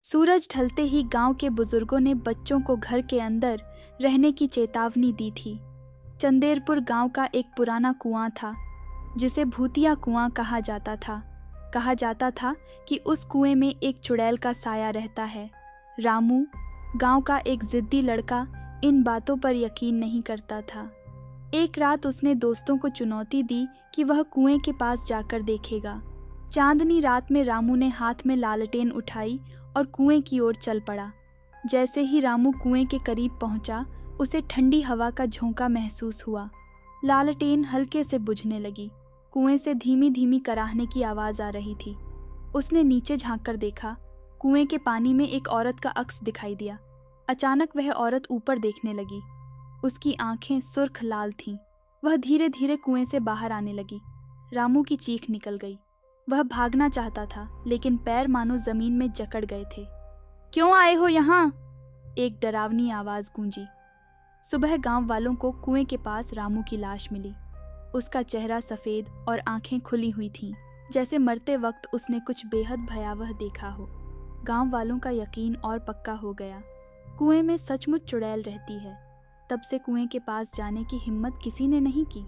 सूरज ढलते ही गांव के बुजुर्गों ने बच्चों को घर के अंदर रहने की चेतावनी दी थी। चंदेरपुर गांव का एक पुराना कुआं था जिसे भूतिया कुआं कहा जाता था। कहा जाता था कि उस कुएं में एक चुड़ैल का साया रहता है। रामू, गांव का एक जिद्दी लड़का, इन बातों पर यकीन नहीं करता था। एक रात उसने दोस्तों को चुनौती दी कि वह कुएं के पास जाकर देखेगा। चांदनी रात में रामू ने हाथ में लालटेन उठाई और कुएं की ओर चल पड़ा। जैसे ही रामू कुएं के करीब पहुंचा, उसे ठंडी हवा का झोंका महसूस हुआ। लालटेन हल्के से बुझने लगी। कुएं से धीमी धीमी कराहने की आवाज आ रही थी। उसने नीचे झांककर देखा। कुएं के पानी में एक औरत का अक्स दिखाई दिया। अचानक वह औरत ऊपर देखने लगी। उसकी आंखें सुर्ख लाल थीं। वह धीरे धीरे कुएं से बाहर आने लगी। रामू की चीख निकल गई। वह भागना चाहता था, लेकिन पैर मानो जमीन में जकड़ गए थे। क्यों आए हो यहाँ? एक डरावनी आवाज गूंजी। सुबह गांव वालों को कुएं के पास रामू की लाश मिली। उसका चेहरा सफेद और आंखें खुली हुई थीं, जैसे मरते वक्त उसने कुछ बेहद भयावह देखा हो। गांव वालों का यकीन और पक्का हो गया। कुएं में सचमुच चुड़ैल रहती है। तब से कुएं के पास जाने की हिम्मत किसी ने नहीं की।